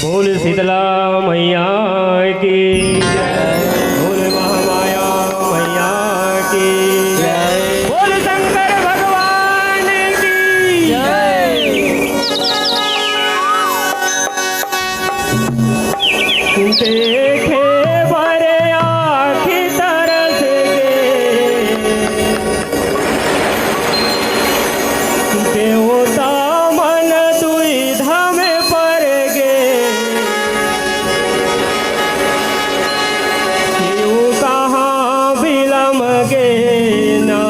बोल शीतला मैया की बोल महामाया मैया की बोल शंकर भगवान की देखे भरे आँखी तरस गे देवता मन दुविधा में पड़ गे शिव कहाँ बिलम गे ना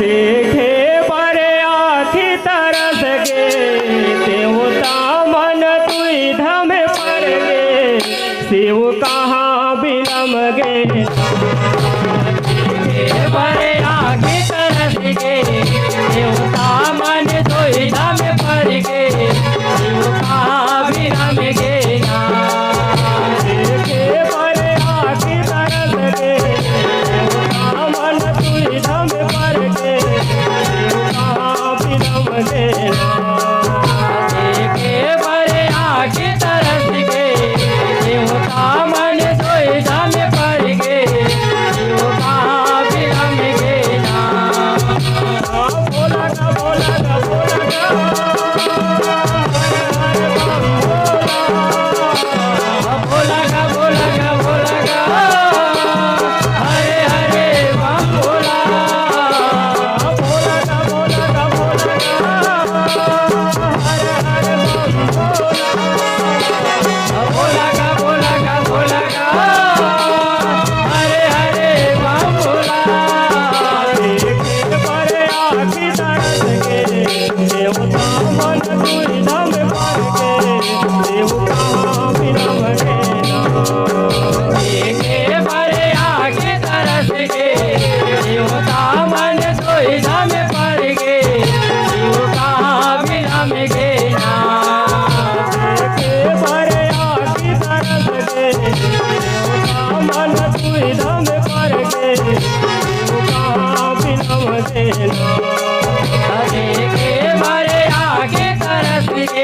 देखे बड़े आँखी तरस गे देवता मन दुविधा में पड़ गे शिव कहाँ बिलम गे बड़े आगे तरस गे देवता मन दुविधा में पड़ गे शिव कहाँ विरम गे ना देखे बड़े आँखी तरस गे देवता मन दुविधा में पड़ गे शिव कहाँ बिलम गे देखे बड़े आगे तरस गे देवता मन दुविधा में पड़ गे शिव कहाँ विरम गे ना बोला गा बोला गा बोला गा बोला गा हरे हरे बम बोला बोला गा बोला गा बोला गा हरे हरे बम बोला बोला गा हरे हरे बम बोला देखे बड़े आँखी तरस गे देवता मन दुविधा में पड़ गे शिव कहाँ बिलम गे ना देखे बड़े आगे तरस गे देवता मन दुविधा में पड़ गे शिव कहाँ विरम गे ना देखे बड़े आँखी तरस गे देवता मन दुविधा में पड़ गे शिव कहाँ बिलम गे ना देखे बड़े आगे तरस गे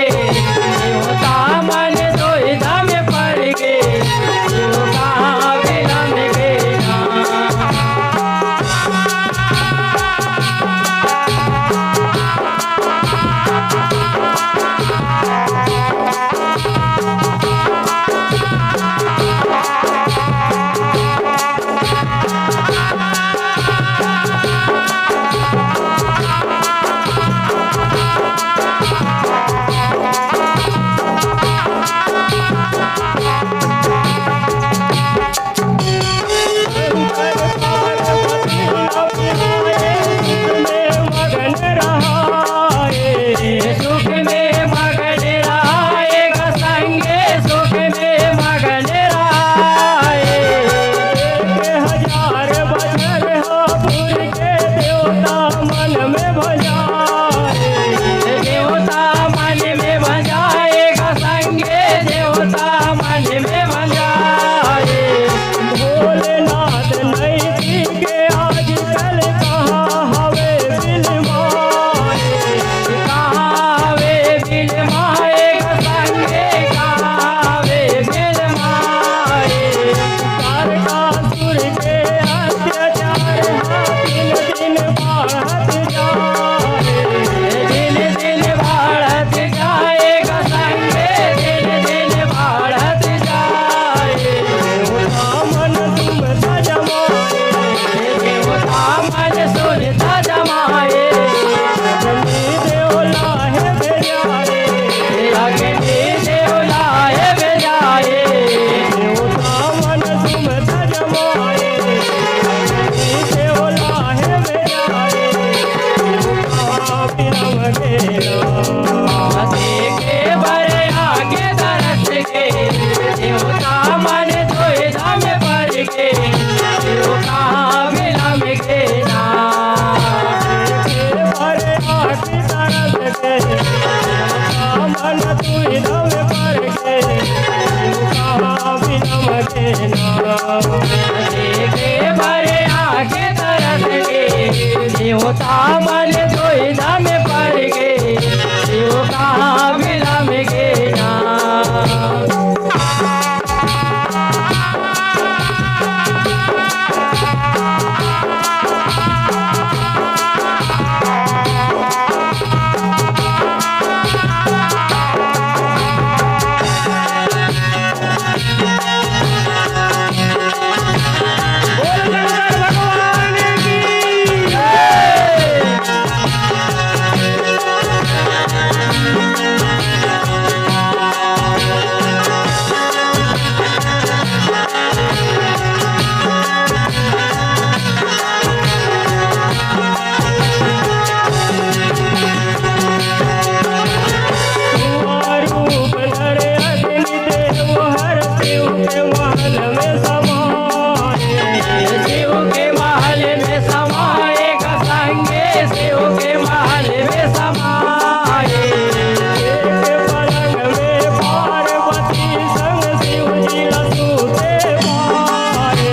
मन तुई धम पर के शिव कहाँ विलम के नाम देखे भरे आके तरस के देवता मन धोई धम पर के शिव कहाँ विलम के नाम रूप धरे अग्नि देव हर शिव के महल में समाये शिव के महल में समाए संगे शिव के महल में समाए एक पलंग में पार्वती संग शिव जी लसूते पाए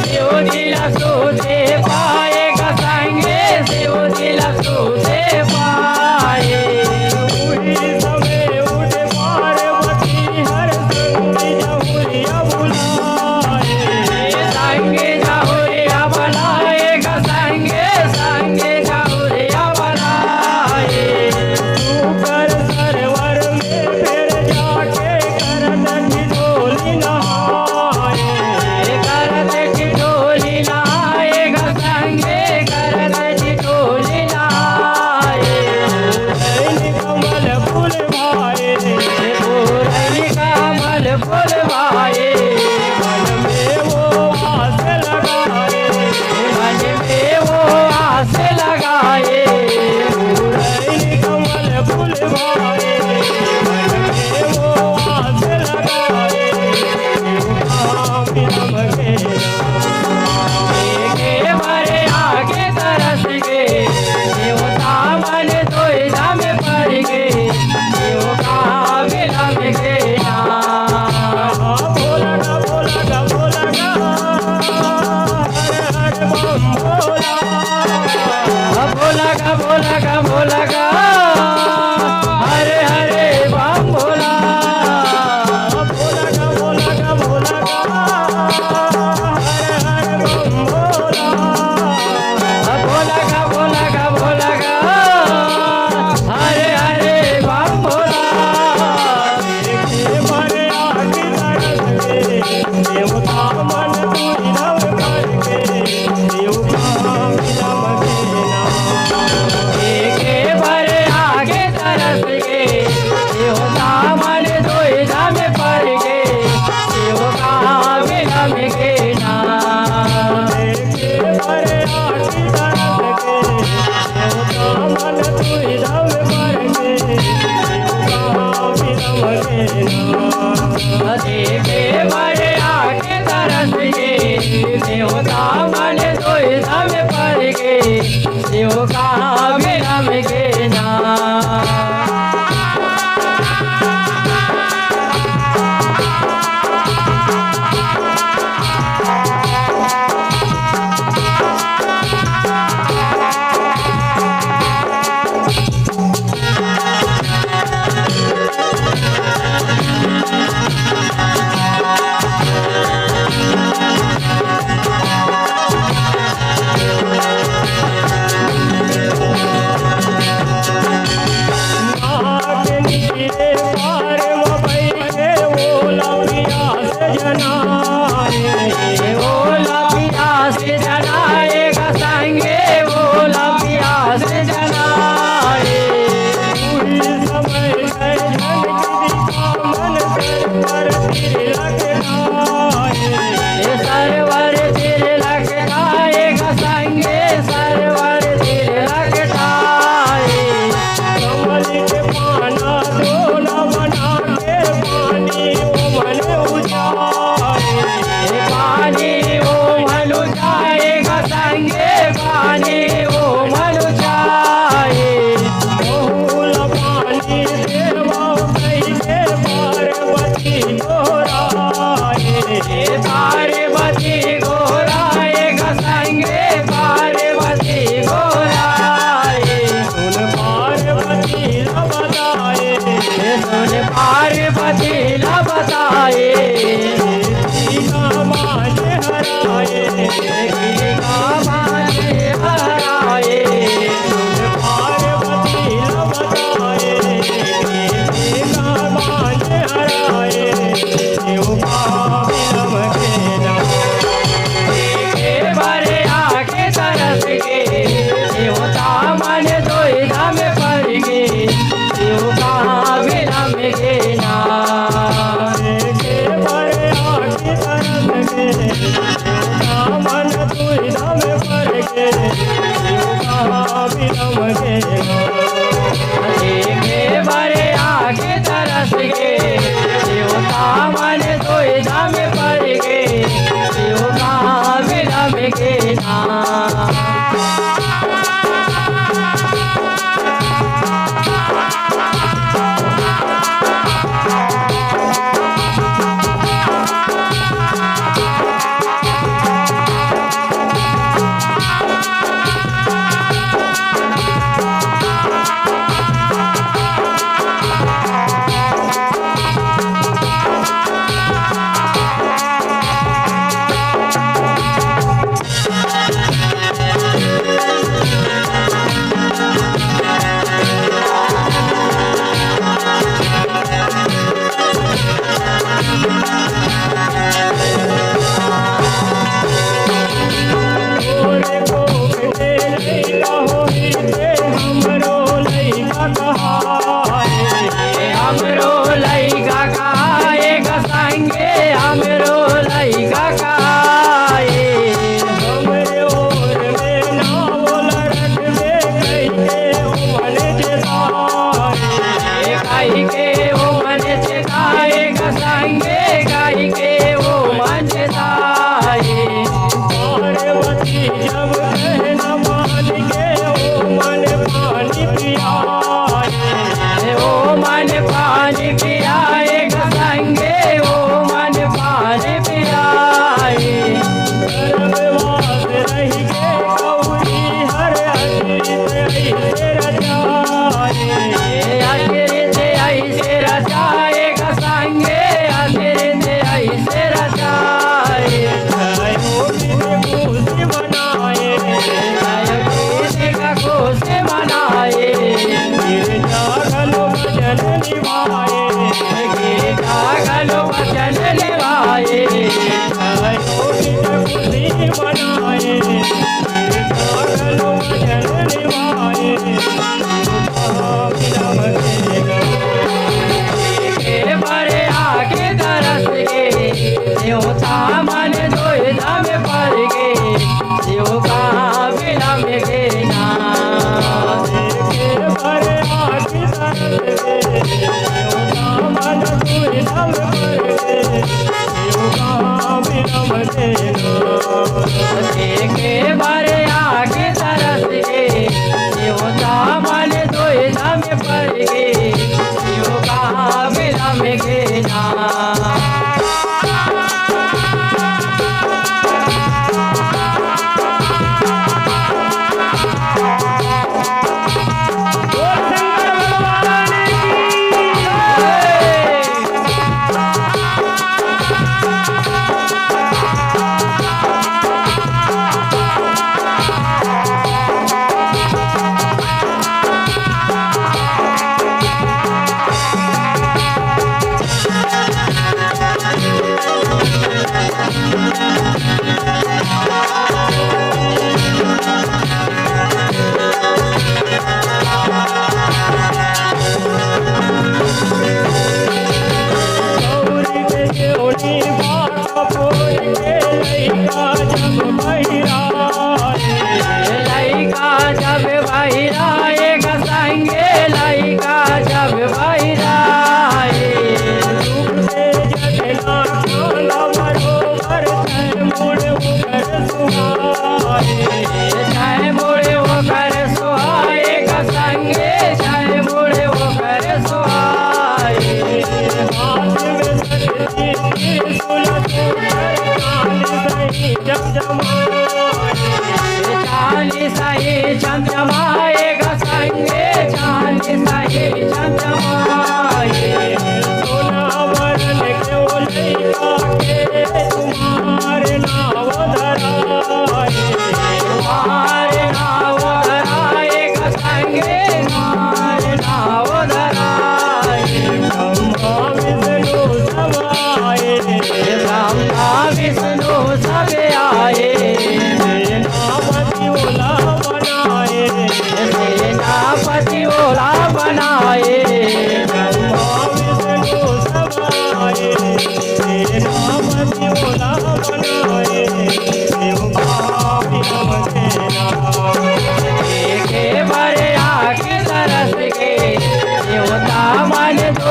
शिव जी लसूते पाए संगे शिव जी लसूते पाए उही समय उठ पार्वती हर संग जहुरिया बुलाए संगे जाहुरिया बनाए संगे संगे जाहुरिया बनाए ऊपर सरोवर में फिर जाके करत ठिठोली नहाए करत ठिठोली नहाए संगे करत ठिठोली नहाए दैनी कमल फूल भाए पूरन कमल फूल भाए मन में वो आस लगाए मन में वो आस लगाए दैनी कमल फूल भाए मन में वो आस लगाए कहाँ विलम के देखे भरे आगे तरस के देवता मन धोई धम पर के शिव कहाँ विलम के नाम भोला गा भोला गा भोला गा हर हर बम भोला भोला का भोला का भोला का हरे हरे बम भोला भोला गा भोला गा भोला गा हर हर बम भोला भोला का भोला का भोला का हरे हरे बम भोला देखे भरे आगे तरस के देवता मन तुई धम करके शिव कहाँ विलम के नाम देखे भरे आगे तरस के देवता मन धोई धम पर के शिव कहाँ विलम के नाम देखे भरे आगे तरस के देवता मन तुई धम करके शिव कहाँ विलम के नाम देखे बड़े आके तरस के देवता मन धोई धम पर के शिव कहाँ विलम के नाम सुन पार्वती ला बताए सीता माने हराए गीता माने हराए पार्वती ला बताए सीता माने हराए शिव का विलम के नाम के बारे आके तरस के देवता मन दुविधा में पड़ गए शिव का विलम के नाम के बड़े आके तरस के मन दुविधा में पड़ के शिव का विलम के नाम के बारे आके तरस के देवता मन दुविधा में पड़ गए शिव का विलम के नाम ओरे को के लैला होई ते हमरो लइका कहाए हमरो लइका काए संगे हमरो लइका काए हमरे ओर में नाव लड़क दे कइके मन जेताए गाई के ओ मन चिताए संगे गाई के ओ मन चिताए पार्वती जब कहन मान के ओ मन पानी पियाए ओ मन पानी पियाए संगे ओ मन पानी पियाए गर्भवास रही के गौरी हर अतीत ऐसे रचाए अतिरिक्त ऐसे रचाए संगे अतिरिक्त ऐसे रचाए खुशी बनाए खुशी का खुशी मनाए जागलो भजन निभाए गीता गलो वचन निभाए खुशी बनाए जागलो भजन निभाए के बड़े आगे तरस के देवता मन दुविधा में पड़ गए शिव का विलम के नाम के भरे आगे तरस के मन दुविधा में पड़ गए शिव का विलम के नाम के बड़े आगे तरस के देवता मन दुविधा में पड़ गए शिव का विलम के नाम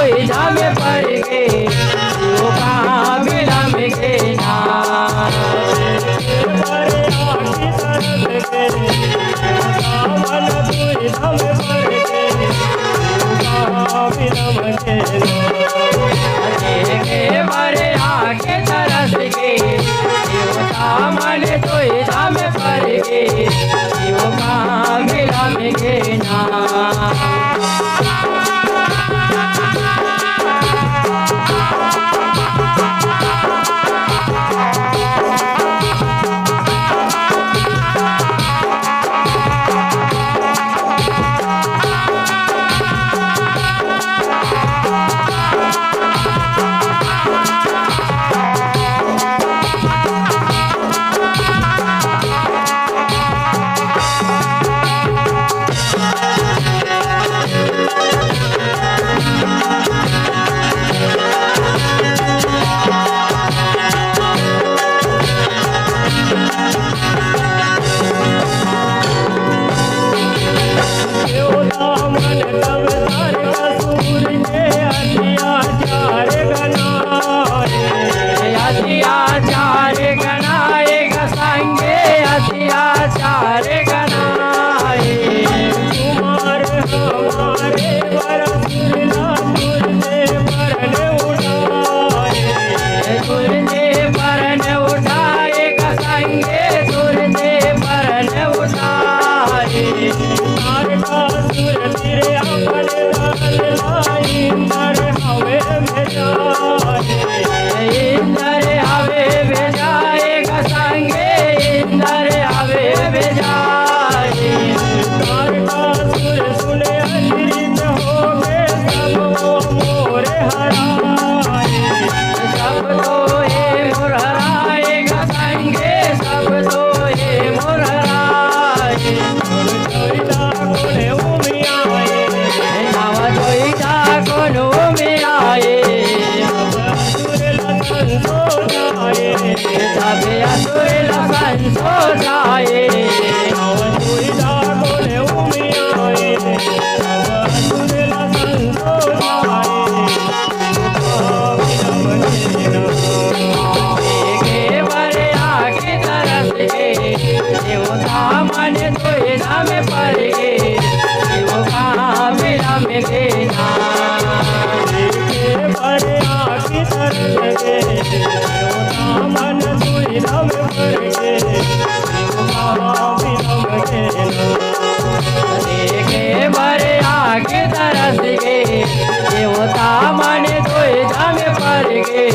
दुविधा में पड़ गे शिव कहाँ बिलम गे ना पर आखी तरस के मन दुविधा में पड़ गे कहाँ विलम के के मरे आके तरस गे देवता मन दुविधा में पड़ गे शिव कहाँ बिलम गे ना अत्याचार गनाएगा संगे अत्याचार गनाए कुमार हमारे वरसुरला तुरने परन उठाए तुरने परन उठाएगा संगे तुरने परन उठाए तारकासुर तेरे अपन दल लाई इंद्र हवे में जाए इंद्र हवे भेजाएगा संगे इंद्र हवे भेजाए तारकासुर सुने अचरित हो गए सब मोरे हराए सब तो ये मुरहराएगा संगे सब तो ये मुरहराए जोईदा कोने उमियाए नव जोईदा कोनो में आए असुर लखन सो जाए तबे असुर लखन सो जाए जोईदा कोने उमियाए असुर लखन सो जाए के बरे आके तरस गे देवता मन दुविधा में पड़ गे शिव कहाँ बिलम गे ना बड़े आखी तरस गे देवता मन दुविधा में पड़ गे विलम के के बरे आके तरस गे देवता मन दुविधा में पड़ गे